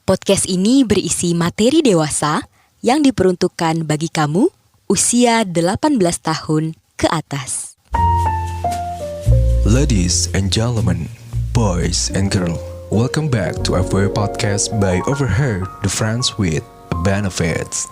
Podcast ini berisi materi dewasa yang diperuntukkan bagi kamu usia 18 tahun ke atas. Ladies and gentlemen, boys and girls, welcome back to FW Podcast by Overheard, the Friends with Benefits.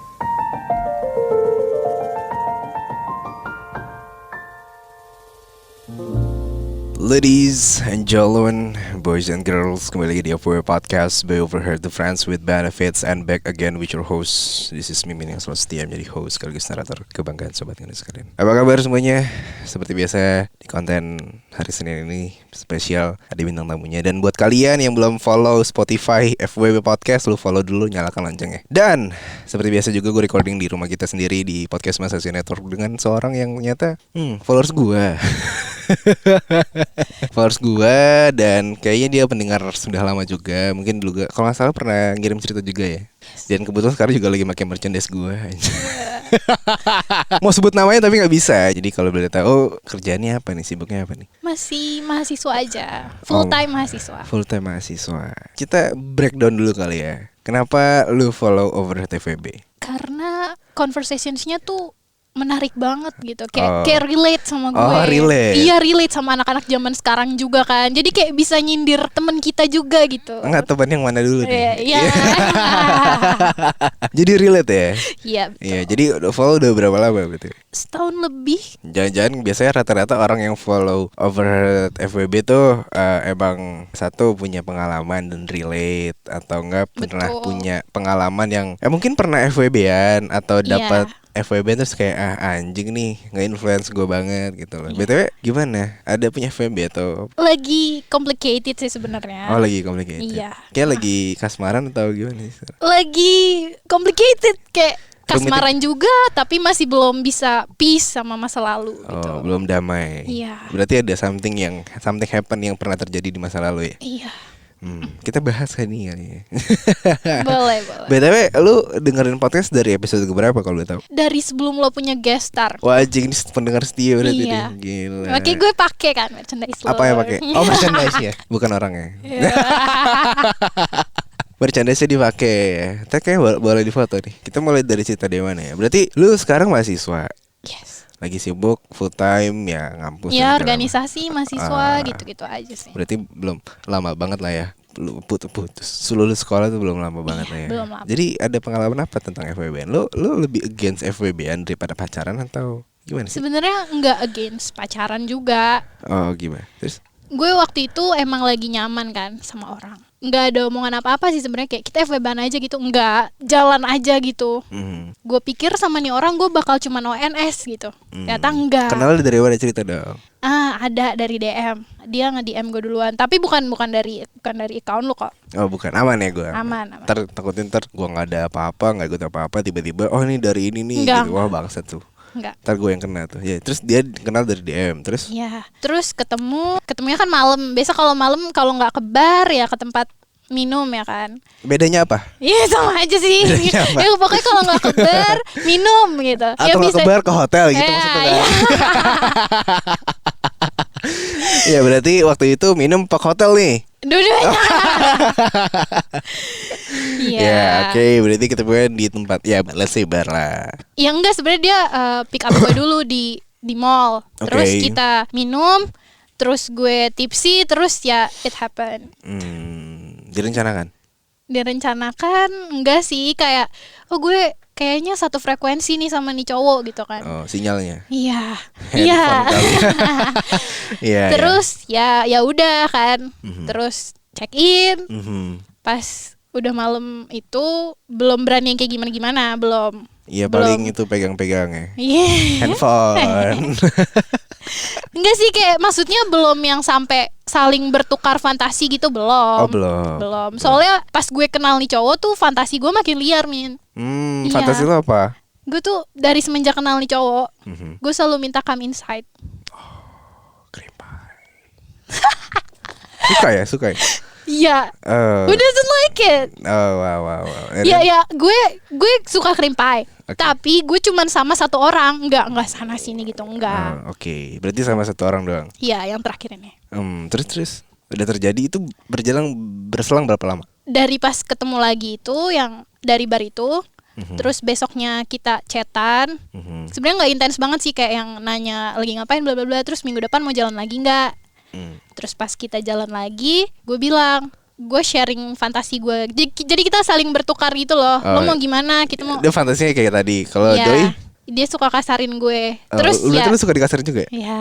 Ladies and gentlemen, boys and girls, kembali lagi di FW Podcast by Overheard, the Friends with Benefits, and back again with your host. This is Mimin yang selalu setia menjadi host sekaligus narator kebanggaan sobat ngedis sekalian. Apa kabar semuanya? Seperti biasa di konten hari Senin ini spesial ada bintang tamunya. Dan buat kalian yang belum follow Spotify FWB Podcast, lu follow dulu, nyalakan loncengnya. Dan seperti biasa juga gue recording di rumah kita sendiri di Podcast Masasi Network dengan seorang yang ternyata followers gue. Followers gue, dan kayaknya dia pendengar sudah lama juga. Mungkin dulu gak, kalau gak salah pernah ngirim cerita juga ya. Dan kebetulan sekarang juga lagi pakai merchandise gue. Mau sebut namanya tapi gak bisa. Jadi kalau boleh tahu kerjaannya apa nih, sibuknya apa nih? Masih mahasiswa aja, full time mahasiswa. Full time mahasiswa. Kita breakdown dulu kali ya. Kenapa lu follow Overheard TVB? Karena conversationsnya tuh menarik banget gitu, kayak relate sama gue. Oh, relate. Iya, relate sama anak-anak zaman sekarang juga kan. Jadi kayak bisa nyindir temen kita juga gitu. Enggak, teman yang mana dulu nih? Iya. Jadi relate ya? Iya. Iya, jadi follow udah berapa lama berarti? Setahun lebih. Jangan-jangan biasanya rata-rata orang yang follow Overheard FWB tuh emang satu punya pengalaman dan relate, atau enggak pernah punya pengalaman yang mungkin pernah FWB-an atau dapat FWB terus kayak anjing nih nge-influence gue banget gitu loh. BTW gimana? Ada punya FWB atau? Lagi complicated sih sebenarnya. Oh, lagi complicated. Iya. Kayak lagi kasmaran atau gimana sih? Lagi complicated, kayak kasmaran juga tapi masih belum bisa peace sama masa lalu gitu. Oh, belum damai. Iya. Berarti ada something happen yang pernah terjadi di masa lalu ya? Iya. Kita bahas kali ya. Boleh. BTW lu dengerin podcast dari episode keberapa kalau lu tahu? Dari sebelum lo punya guest star. Wah, anjing, ini pendengar setia berarti Iya. nih. Gila. Makanya gue pakai kan merchandise lo. Apa yang pakai? Oh, merchandise ya, bukan orangnya. Merchandise dipakai. Kita kayak boleh difoto nih. Kita mulai dari cerita di mana ya? Berarti lu sekarang mahasiswa. Yes. Lagi sibuk full time ya, ngampus. Ya, organisasi mahasiswa gitu-gitu aja sih. Berarti belum lama banget lah ya. Lu putus lulus sekolah tuh belum lama banget lah ya. Belum lama. Jadi ada pengalaman apa tentang FWB-an? Lu lebih against FWB-an daripada pacaran atau gimana sih? Sebenarnya nggak against pacaran juga. Oh, gimana? Terus? Gue waktu itu emang lagi nyaman kan sama orang. Nggak ada omongan apa-apa sih sebenarnya, kayak kita FWB-an aja gitu. Nggak, jalan aja gitu. Gue pikir sama nih orang gue bakal cuma ONS gitu. Ternyata enggak. Kenal dari mana, cerita dong? Ada dari DM. Dia nge-DM gue duluan. Tapi bukan dari account lu kok. Oh, bukan, aman ya gue? Aman. Takutin gue nggak ada apa-apa, nggak ikut apa-apa, tiba-tiba oh ini dari ini nih. Enggak, gitu. Wah, bangsat tuh. Enggak. Ntar gue yang kena tuh. Ya, terus dia kenal dari DM. Terus? Iya. Terus ketemunya kan malam. Biasa kalau malam kalau nggak ke bar ya ke tempat minum ya kan. Bedanya apa? Iya, sama aja sih. Ya pokoknya kalau nggak ke bar minum gitu. Atau ya nggak bisa ke bar, ke hotel gitu maksudnya kan? Ya berarti waktu itu minum pak hotel nih. Dua-duanya. Iya. Ya, oke, berarti ketemuan di tempat ya let's say bar lah. Ya enggak, sebenarnya dia pick up gue dulu di mall. Terus kita minum, terus gue tipsy, terus ya it happen. Direncanakan? Direncanakan enggak sih, kayak gue kayaknya satu frekuensi nih sama nih cowok gitu kan. Oh, sinyalnya. Iya. Iya. Terus ya udah kan. Terus check in. Pas udah malam itu belum berani yang kayak gimana belum. Iya, paling itu pegang-pegang ya. Iya. Handphone. Enggak sih, kayak maksudnya belum yang sampai saling bertukar fantasi gitu, belum. Oh, belum. Soalnya pas gue kenal nih cowok tuh fantasi gue makin liar, Min. Iya. Fantasi lo apa? Gue tuh dari semenjak kenal nih cowok, gue selalu minta come inside. Kerimpai. Suka ya? Iya. Who doesn't like it? Oh, wow. Ya, gue suka kerimpai. Okay. Tapi gue cuman sama satu orang, enggak sana sini gitu, enggak. Oke. Berarti sama satu orang doang. Iya, yang terakhir ini. Terus udah terjadi itu berselang berapa lama? dari pas ketemu lagi itu yang dari bar itu, terus besoknya kita chatan. Sebenarnya nggak intens banget sih, kayak yang nanya lagi ngapain bla bla bla, terus minggu depan mau jalan lagi nggak. Terus pas kita jalan lagi, gue bilang gue sharing fantasi gue, jadi kita saling bertukar gitu loh. Lo mau gimana, kita mau. Dia fantasinya kayak tadi. Kalau Ya, Doi, dia suka kasarin gue. Terus lu ya, tuh suka dikasarin juga ya? ya.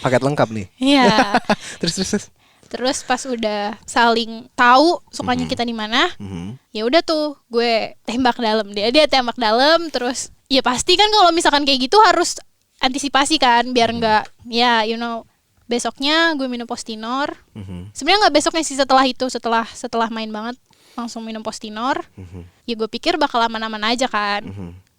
Paket lengkap nih. Iya. Terus. Terus pas udah saling tahu sukanya kita di mana, ya udah tuh gue tembak dalam, dia tembak dalam. Terus ya pasti kan kalau misalkan kayak gitu harus antisipasi kan, biar nggak ya besoknya gue minum Postinor. Sebenarnya nggak besoknya sih, setelah itu, setelah main banget langsung minum Postinor. Ya gue pikir bakal aman-aman aja kan.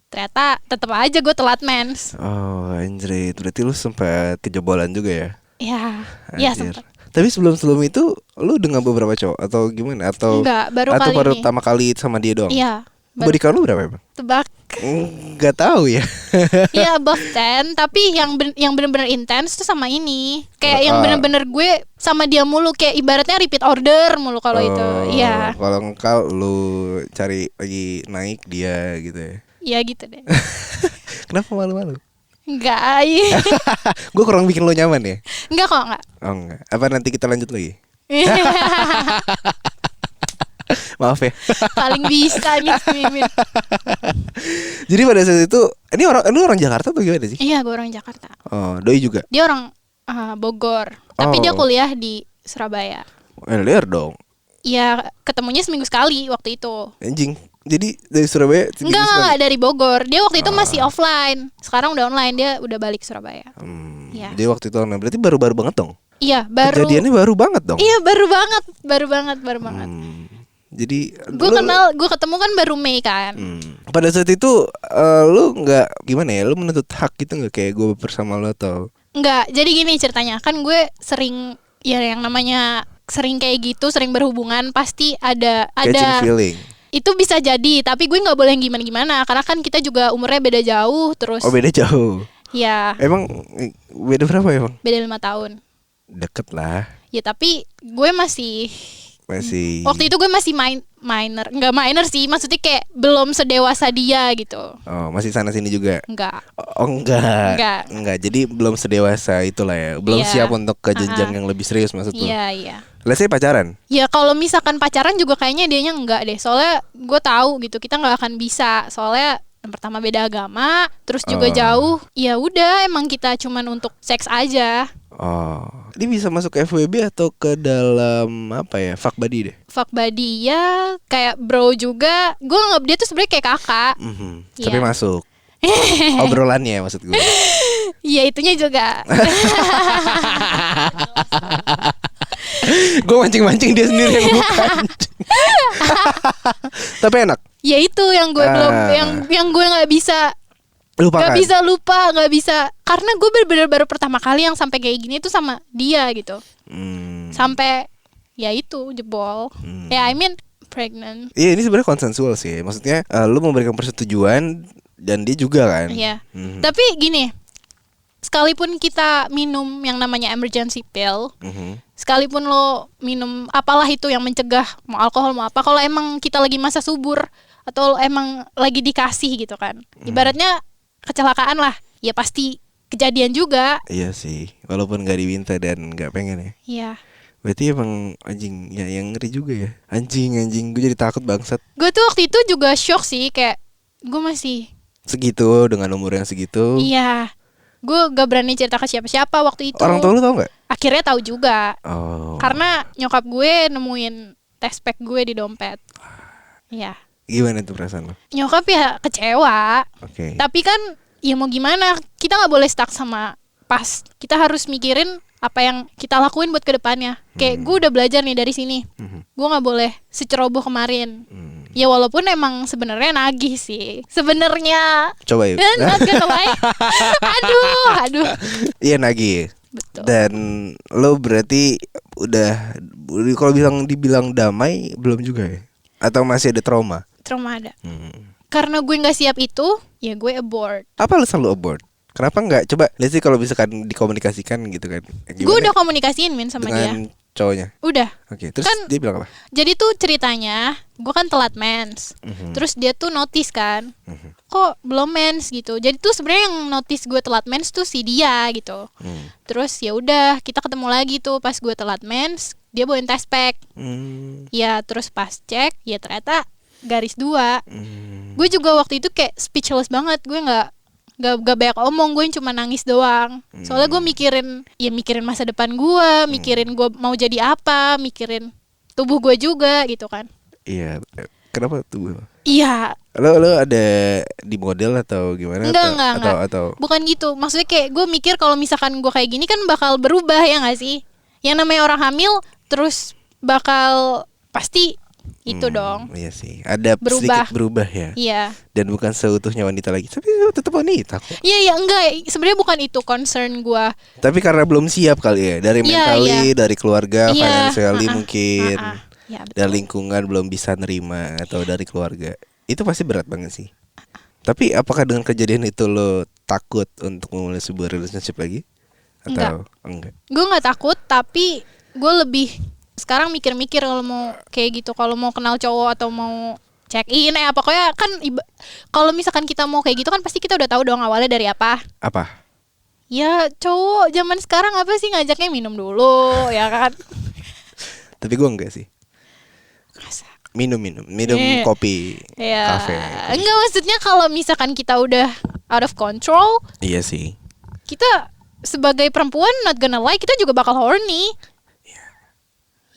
Ternyata tetap aja gue telat mens. Oh anjir, berarti lu sempat kejebolan juga ya? Ya Anjir. sempet. Tapi sebelum itu lu dengan beberapa cowok atau gimana? Atau Enggak, baru atau kali baru ini. pertama kali sama dia doang? Iya. Body count lu berapa emang? Tebak. Nggak tahu ya. Iya above 10, tapi yang benar-benar intens tuh sama ini. Kayak yang benar-benar gue sama dia mulu, kayak ibaratnya repeat order mulu kalau itu. Iya. Kalau engkau lu cari lagi naik dia gitu ya. Iya gitu deh. Kenapa malu-malu? Enggak. Gue kurang bikin lo nyaman ya? Enggak kok, enggak. Oh enggak. Apa nanti kita lanjut lagi? Maaf ya. Paling bisa nih Mimin. Jadi pada saat itu, ini orang Jakarta tuh gimana sih? Iya, gue orang Jakarta. Oh, Doi juga. Dia orang Bogor, tapi dia Oh. kuliah di Surabaya. LDR dong. Iya, ketemunya seminggu sekali waktu itu. Anjing. Jadi dari Surabaya seminggu sekali? Enggak, dari Bogor. Dia waktu itu masih offline. Sekarang udah online, dia udah balik Surabaya. Iya. Dia waktu itu online. Berarti baru-baru banget dong? Iya, baru. Kejadiannya baru banget dong? Iya, baru banget. Jadi Gue ketemu kan baru Mei kan. pada saat itu lu nggak gimana ya? Lu menuntut hak gitu nggak, kayak gue bersama lo atau? Enggak, jadi gini ceritanya. Kan gue sering, ya yang namanya sering kayak gitu, sering berhubungan, pasti ada Catching feeling. itu bisa jadi, tapi gue nggak boleh yang gimana-gimana karena kan kita juga umurnya beda jauh. Terus Oh beda jauh. ya Emang beda berapa emang? beda 5 tahun. Deket lah. Ya tapi gue masih waktu itu gue masih minor, nggak minor sih, maksudnya kayak belum sedewasa dia gitu. Oh masih sana sini juga. Enggak. Oh enggak. Jadi belum sedewasa itulah ya. Belum Iya. siap untuk ke jenjang yang lebih serius maksud lu. Iya. Let's say pacaran. Ya kalau misalkan pacaran juga kayaknya dianya enggak deh. Soalnya gue tahu gitu kita nggak akan bisa. Soalnya yang pertama beda agama, terus juga jauh. Ya udah, emang kita cuman untuk seks aja. Oh, ini bisa masuk ke FWB atau ke dalam apa ya? Fuck buddy deh. Fuck buddy ya, kayak bro juga. Gue nganggap dia tuh sebenarnya kayak kakak. Iya. Tapi masuk obrolannya maksud gue. Iya itunya juga. Gue mancing-mancing dia sendiri yang bukan. Tapi enak. Ya itu yang gue belum, yang gue nggak bisa. Lupakan. Gak bisa lupa, gak bisa. Karena gue bener-bener baru pertama kali yang sampai kayak gini tuh sama dia gitu. Sampai ya itu jebol. Ya I mean pregnant. Iya ini sebenarnya konsensual sih. Maksudnya lu memberikan persetujuan dan dia juga kan. Iya. Tapi gini, sekalipun kita minum yang namanya emergency pill, sekalipun lo minum apalah itu yang mencegah, mau alkohol mau apa, kalau emang kita lagi masa subur atau emang lagi dikasih gitu kan, ibaratnya kecelakaan lah, ya pasti kejadian juga. Iya sih, walaupun gak diminta dan gak pengen ya. Iya. Berarti emang anjing ya, yang ngeri juga ya. Anjing gue jadi takut bangsat. Gue tuh waktu itu juga shock sih, kayak gue masih segitu dengan umur yang segitu. Iya. Gue gak berani cerita ke siapa-siapa waktu itu. Orang tua lu tau gak? Akhirnya tahu juga. Oh. Karena nyokap gue nemuin tespek gue di dompet. Iya. Gimana tuh perasaan lo? Nyokap ya kecewa. Oke. Tapi kan ya mau gimana, kita gak boleh stuck sama pas. Kita harus mikirin apa yang kita lakuin buat kedepannya. Kayak gue udah belajar nih dari sini. Gue gak boleh seceroboh kemarin. Ya walaupun emang sebenarnya nagih sih. Sebenarnya. Coba yuk. Not gonna lie. Aduh. Iya nagih. Betul. Dan lo berarti udah kalau dibilang damai belum juga ya? Atau masih ada trauma? Trauma ada. Karena gue nggak siap itu, ya gue abort. Apa alasan lo abort? Kenapa nggak? Coba lihat sih kalau misalkan dikomunikasikan gitu kan. Gue udah komunikasiin Min sama dia. Dengan cowoknya? Udah. Oke, terus Kan- dia bilang apa? Jadi tuh ceritanya gue kan telat mens. Terus dia tuh notice kan, kok belum mens gitu. Jadi tuh sebenarnya yang notice gue telat mens tuh si dia gitu. Terus ya udah kita ketemu lagi tuh pas gue telat mens, dia bawain test pack. Ya terus pas cek ya ternyata garis 2. Gue juga waktu itu kayak speechless banget. Gue nggak banyak omong, gue cuma nangis doang. Soalnya gue mikirin masa depan gue, mikirin gue mau jadi apa, mikirin tubuh gue juga gitu kan. Iya. Kenapa tuh? Iya, Lo ada di model atau gimana? enggak. Atau Bukan gitu. Maksudnya kayak gue mikir kalau misalkan gue kayak gini kan bakal berubah ya nggak sih? Yang namanya orang hamil terus bakal pasti itu dong. Iya sih. Ada Berubah. sedikit berubah ya. Iya. Dan bukan seutuhnya wanita lagi, tapi tetap wanita kok. Iya enggak. Sebenarnya bukan itu concern gue. Tapi karena belum siap kali ya, dari Iya, mentally, iya. dari keluarga, Iya, financially mungkin, Ya, betul. dari lingkungan belum bisa nerima atau dari keluarga. Itu pasti berat banget sih. Tapi apakah dengan kejadian itu lo takut untuk memulai sebuah relationship lagi? Atau enggak? Gue nggak takut, tapi gue lebih sekarang mikir-mikir kalau mau kayak gitu, kalau mau kenal cowok atau mau check in pokoknya kan kalau misalkan kita mau kayak gitu kan pasti kita udah tahu dong awalnya dari apa. Apa? Ya cowok zaman sekarang apa sih ngajaknya minum dulu ya kan. Tapi gue enggak sih. Minum Iya. kopi, Ya kafe. enggak, maksudnya kalau misalkan kita udah out of control, Iya sih. kita sebagai perempuan not gonna lie kita juga bakal horny.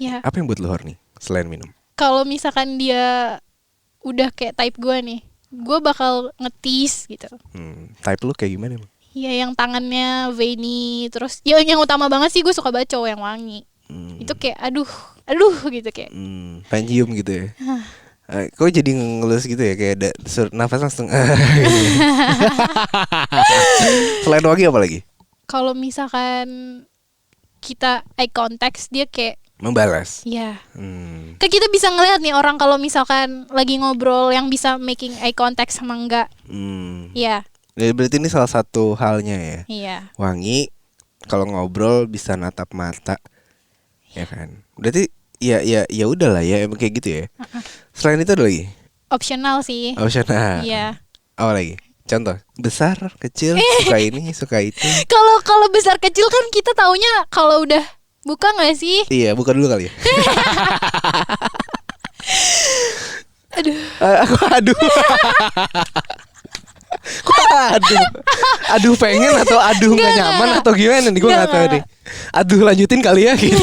Ya Apa yang buat lo horny selain minum? kalau misalkan dia udah kayak type gue nih, gue bakal ngetis gitu. Type lo kayak gimana emang? Iya yang tangannya veiny, terus ya yang utama banget sih gue suka banget cowok yang wangi. Itu kayak aduh gitu kayak. Pengen cium gitu ya. Kok jadi ngelus gitu ya, kayak ada nafas langsung gitu. Selain wangi apa lagi? Kalau misalkan kita eye contact dia kayak Membalas. ya. Hmm. Kan kita bisa ngeliat nih orang kalau misalkan lagi ngobrol yang bisa making eye contact sama enggak. Iya, Jadi berarti ini salah satu halnya ya. iya. Wangi, kalau ngobrol bisa natap mata, ya kan. Berarti ya udahlah ya, emang kayak gitu ya. Selain itu ada lagi? Optional sih. Opsional. Iya. Apa lagi? Contoh, besar, kecil, suka ini, suka itu. Kalau besar kecil kan kita taunya kalau udah buka nggak sih? Iya, buka dulu kali ya. Aduh. Aduh. Kok aduh? Aduh pengen atau aduh nggak nyaman Nggak. atau gimana nih? Gue nggak tahu deh. Aduh lanjutin kali ya gitu.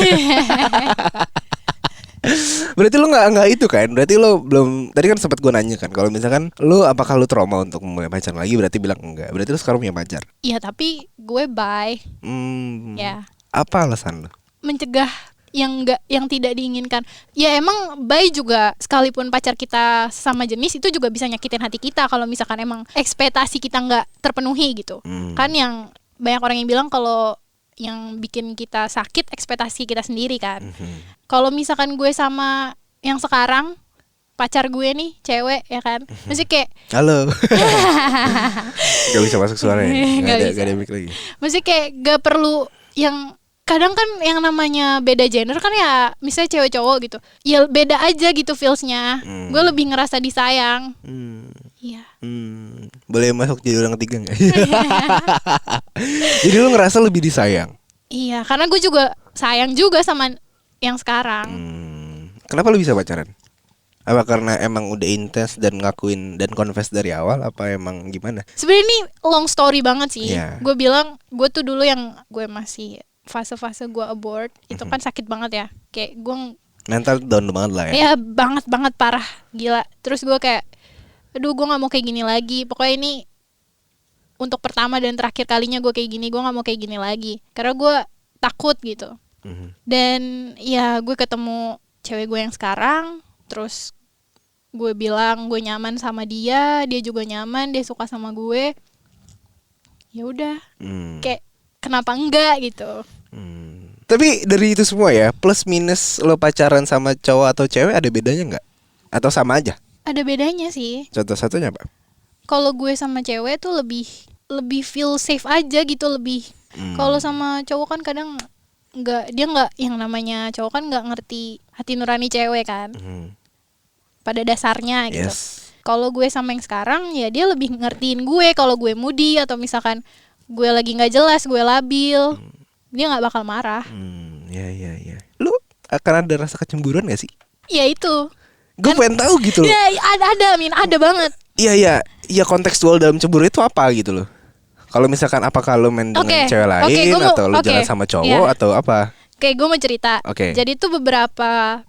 Berarti lo nggak itu kan? Berarti lo belum. Tadi kan sempat gue nanya kan, kalau misalkan lo apakah lo trauma untuk memulai pacaran lagi? Berarti bilang enggak. Berarti lo sekarang punya pacar. Iya tapi gue bye. Ya. Apa alasan lo? Mencegah yang tidak diinginkan. Ya emang bye juga sekalipun pacar kita sama jenis itu juga bisa nyakitin hati kita kalau misalkan emang ekspektasi kita nggak terpenuhi gitu. Kan yang banyak orang yang bilang kalau yang bikin kita sakit ekspektasi kita sendiri kan. Kalau misalkan gue sama yang sekarang pacar gue nih cewek ya kan, mesti kayak Halo. Gak bisa masuk suara ya? Nggak bisa. Gak ada mic lagi. mesti kayak gak perlu yang kadang kan yang namanya beda gender kan ya misalnya cewek cowok gitu ya beda aja gitu feelsnya. Gue lebih ngerasa disayang. Iya. Boleh masuk jadi orang ketiga nggak? Jadi lu ngerasa lebih disayang. Iya karena gue juga sayang juga sama yang sekarang. Kenapa lu bisa pacaran? Apa karena emang udah intens dan ngakuin dan confess dari awal? Apa emang gimana? Sebenarnya ini long story banget sih. Iya. Gue bilang gue tuh dulu yang gue masih fase-fase gue abort itu kan sakit banget ya. Kayak gue Mental down banget lah ya. ya banget parah gila. Terus gue kayak aduh gue nggak mau kayak gini lagi. Pokoknya ini untuk pertama dan terakhir kalinya gue kayak gini. Gue nggak mau kayak gini lagi karena gue takut gitu. Dan ya gue ketemu cewek gue yang sekarang. Terus gue bilang gue nyaman sama dia juga nyaman, dia suka sama gue. Ya udah, kayak kenapa enggak gitu. Tapi dari itu semua ya, plus minus lo pacaran sama cowok atau cewek ada bedanya nggak? Atau sama aja? Ada bedanya sih. Contoh satunya apa? Kalau gue sama cewek tuh lebih feel safe aja gitu lebih. Kalau sama cowok kan kadang nggak yang namanya cowok kan nggak ngerti hati nurani cewek kan pada dasarnya gitu. Yes. Kalau gue sama yang sekarang ya dia lebih ngertiin gue kalau gue moody atau misalkan gue lagi nggak jelas, gue labil, dia nggak bakal marah. Ya. Lu akan ada rasa kecemburuan gak sih? Ya itu. Gue pengen tahu gitu loh. Ya ada banget. Iya, kontekstual dalam cemburu itu apa gitu loh. Kalau misalkan apakah lu main dengan cewek lain atau lu jalan sama cowok atau apa? Oke, gue mau cerita. Oke. Jadi tuh beberapa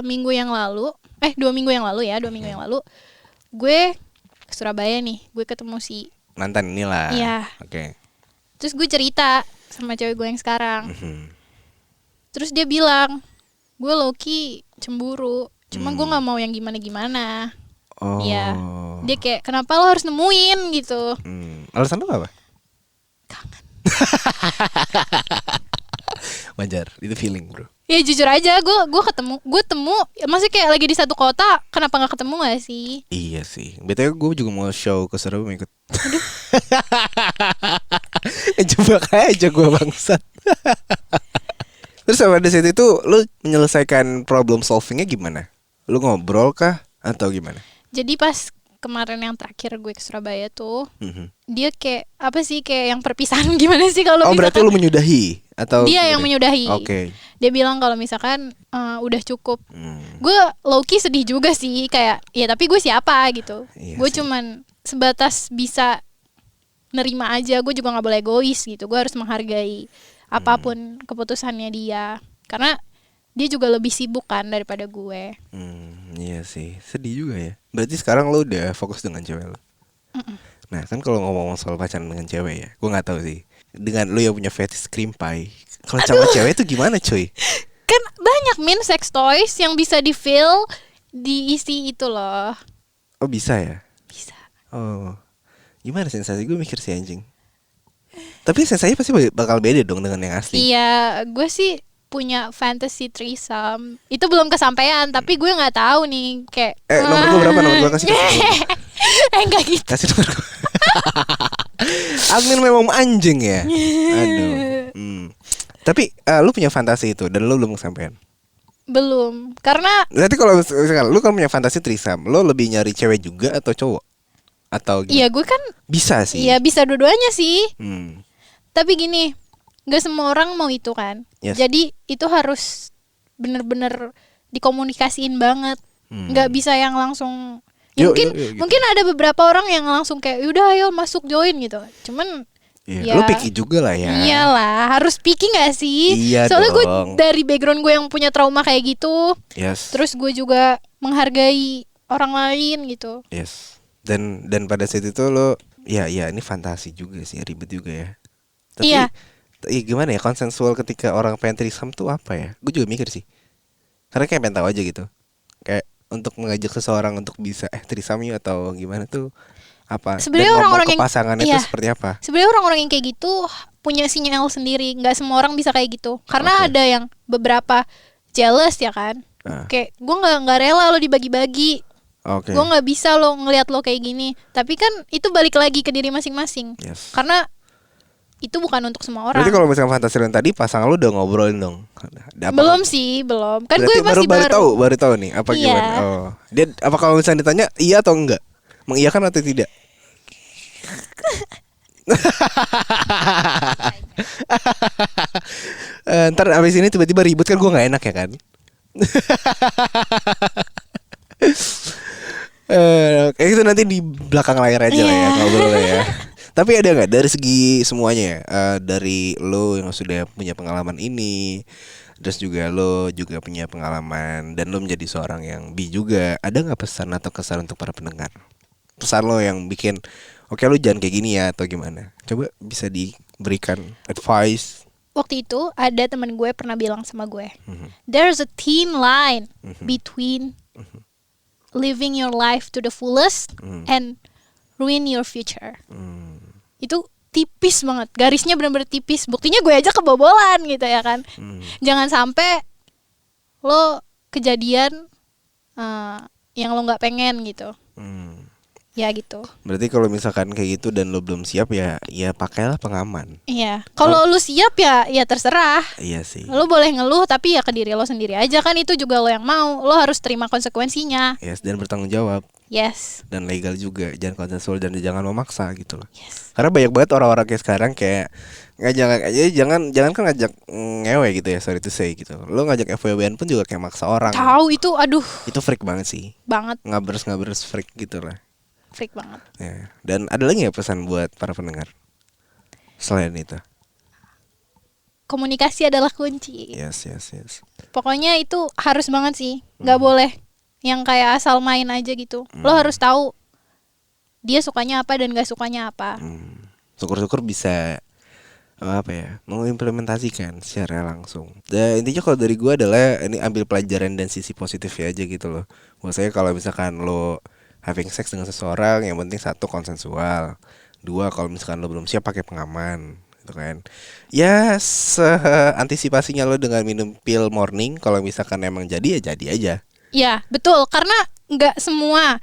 minggu yang lalu, 2 minggu yang lalu ya, 2 minggu yang lalu, gue ke Surabaya nih, gue ketemu si mantan inilah. Iya. Oke. Terus gue cerita sama cewek gue yang sekarang. Terus dia bilang, gue low-key cemburu, cuma gue nggak mau yang gimana-gimana. Oh. Iya. Dia kayak kenapa lo harus nemuin gitu. Alasan lu apa? Kangen. Wajar, itu feeling bro. Ya jujur aja, gue temu, masih kayak lagi di satu kota, kenapa nggak ketemu nggak sih? Iya sih. BTW gue juga mau show ke Surabaya, mau ikut. Coba aja gue bangsat. Terus pada saat itu lu menyelesaikan problem solvingnya gimana? Lu ngobrol kah atau gimana? Jadi pas kemarin yang terakhir gue ke Surabaya tuh, dia kayak apa sih kayak yang perpisahan gimana sih kalau berarti lu menyudahi atau dia gimana? yang menyudahi. Oke. Dia bilang kalau misalkan udah cukup. Gue low-key sedih juga sih kayak ya tapi gue siapa gitu. Iya Gue sih. cuman sebatas bisa nerima aja, gue juga nggak boleh egois gitu. Gue harus menghargai apapun keputusannya dia karena dia juga lebih sibuk kan daripada gue. Iya sih, sedih juga ya. Berarti sekarang lu udah fokus dengan cewek lu. Nah kan kalau ngomong soal pacaran dengan cewek ya, gue nggak tahu sih. Dengan lu yang punya fetish cream pie, kalau sama cewek itu gimana cuy? Kan banyak sex toys yang bisa di-fill, diisi itu loh. Oh bisa ya? Bisa. Oh, gimana sensasi? Gue mikir sih anjing. Tapi sensasinya pasti bakal beda dong dengan yang asli. Iya, gue sih punya fantasy threesome. Itu belum kesampaian, tapi gue nggak tahu nih kayak. Nomor gue berapa? Nomor gue kasih. Enggak gitu. Kasih nomor gue. Admin memang anjing ya. Aduh. Tapi lu punya fantasi itu dan lu belum kesampaian. Belum, karena Berarti kalau misalkan lu kan punya fantasi threesome, lu lebih nyari cewek juga atau cowok? Atau gimana? iya gue kan. Bisa sih. Iya bisa dua-duanya sih. Hmm. Tapi gini, nggak semua orang mau itu kan. Yes. Jadi itu harus bener-bener dikomunikasiin banget. Nggak bisa yang langsung. Ya Yuk, gitu. mungkin ada beberapa orang yang langsung kayak udah ayo masuk join gitu. Cuman Iya, lu picky juga lah ya. Iyalah, harus picky nggak sih? Iya Soalnya gue dong. dari background gue yang punya trauma kayak gitu. Yes. Terus gue juga menghargai orang lain gitu. Yes. Dan pada saat itu lo ya ini fantasi juga sih, ribet juga ya. Tapi Iya. Gimana ya konsensual ketika orang pengen threesome tuh apa ya? Gue juga mikir sih. Karena kayak pengen tahu aja gitu. Kayak untuk mengajak seseorang untuk bisa threesome yuk atau gimana tuh apa? Sebenarnya Dan ngomong orang-orang ke yang- pasangan itu iya. seperti apa? Sebenarnya orang-orang yang kayak gitu punya sinyal sendiri. Nggak semua orang bisa kayak gitu. Karena Oke. ada yang beberapa jealous ya kan. Ah. Kayak gue nggak rela lo dibagi-bagi. Oke. Gue nggak bisa lo ngelihat lo kayak gini. Tapi kan itu balik lagi ke diri masing-masing. Yes. Karena itu bukan untuk semua orang. Berarti kalau misalnya fantasi yang tadi pasangan lu udah ngobrolin dong. Ada apa? Belum sih, belum. Kan Berarti gue masih baru tahu nih apa Iya. gimana? Oh. Dia apa kalau misalnya ditanya iya atau enggak? Mengiyakan atau tidak? Ntar abis ini tiba-tiba ribut kan gue nggak enak ya kan? Kayak gitu nanti di belakang layar aja lah ya ngobrol ya. Tapi ada nggak dari segi semuanya ya, dari lo yang sudah punya pengalaman ini, terus juga lo juga punya pengalaman dan lo menjadi seorang yang bi juga, ada nggak pesan atau kesan untuk para pendengar? Pesan lo yang bikin oke lo jangan kayak gini ya atau gimana? Coba bisa diberikan advice. Waktu itu ada teman gue pernah bilang sama gue, there's a thin line between living your life to the fullest and ruin your future. Itu tipis banget, garisnya benar-benar tipis. Buktinya gue aja kebobolan gitu ya kan. Jangan sampai lo kejadian yang lo nggak pengen gitu. Ya gitu. Berarti kalau misalkan kayak gitu dan lo belum siap ya pakailah pengaman. Iya. Kalau lu siap ya terserah. Iya sih. Lu boleh ngeluh tapi ya ke diri lo sendiri aja kan, itu juga lo yang mau. Lo harus terima konsekuensinya. Yes, dan bertanggung jawab. Yes. Dan legal juga, jangan konsensual dan jangan memaksa gitu loh. Yes. Karena banyak banget orang-orang kayak sekarang kayak jangan kan ngajak ngewe gitu ya, sorry to say gitu. Lo ngajak FWB-an pun juga kayak maksa orang. Tahu itu, aduh, Itu freak banget sih. banget, Ngabers freak gitu lah. freak banget. Ya. Dan ada lagi ya pesan buat para pendengar selain itu? Komunikasi adalah kunci. Yes. Pokoknya itu harus banget sih. Nggak boleh yang kayak asal main aja gitu. Lo harus tahu dia sukanya apa dan gak sukanya apa. Syukur-syukur bisa mengimplementasikan secara langsung. Dan intinya kalau dari gue adalah ini ambil pelajaran dan sisi positifnya aja gitu loh. Maksudnya kalau misalkan lo having sex dengan seseorang, yang penting satu konsensual, dua kalau misalkan lo belum siap pakai pengaman gitu kan. Ya antisipasinya lo dengan minum pil morning, kalau misalkan emang jadi ya jadi aja. Ya betul, karena nggak semua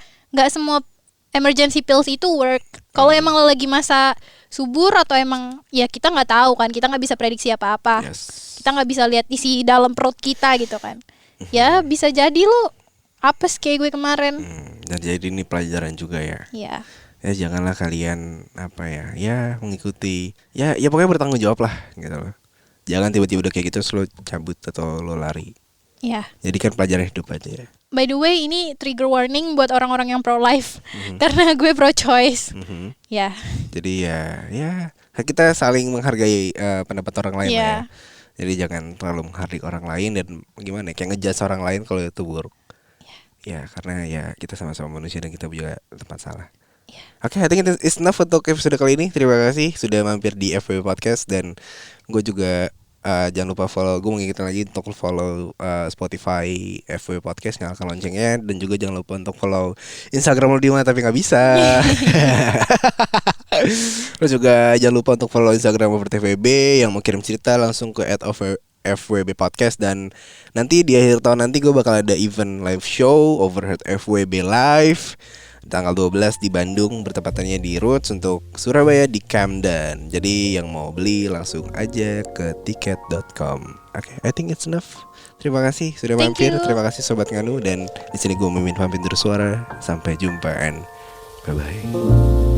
emergency pills itu work. Kalau emang lo lagi masa subur atau emang ya kita nggak tahu kan, kita nggak bisa prediksi apa-apa. Yes. Kita nggak bisa lihat isi dalam perut kita gitu kan. Ya bisa jadi lo apes kayak gue kemarin. Dan jadi ini pelajaran juga ya. Ya. Ya janganlah kalian mengikuti ya pokoknya bertanggung jawab lah gitu loh. Jangan tiba-tiba udah kayak gitu terus lo cabut atau lo lari. Ya. Jadi kan pelajaran hidup aja ya. By the way, ini trigger warning buat orang-orang yang pro life karena gue pro choice. Ya. Jadi ya kita saling menghargai pendapat orang lain lah ya. Jadi jangan terlalu menghargai orang lain dan gimana kayak ngejudge orang lain kalau itu buruk. Ya karena ya kita sama-sama manusia dan kita juga tempat salah. Oke, I think it's enough untuk episode kali ini. Terima kasih sudah mampir di FWB Podcast. Dan gue juga jangan lupa follow, gue mengingatkan lagi untuk follow Spotify FWB Podcast, nyalakan loncengnya. Dan juga jangan lupa untuk follow Instagram lo di mana tapi gak bisa. Terus juga jangan lupa untuk follow Instagram OverTVB. Yang mau kirim cerita langsung ke @FWB Podcast. Dan nanti di akhir tahun nanti gue bakal ada event live show Overheard FWB Live tanggal 12 di Bandung, bertepatannya di Roots, untuk Surabaya di Camden. Jadi yang mau beli langsung aja ke tiket.com. Oke, I think it's enough. Terima kasih sudah mampir. Terima kasih Sobat Nganu. Dan di sini gue Mimin pamit bersuara. Sampai jumpa and bye-bye.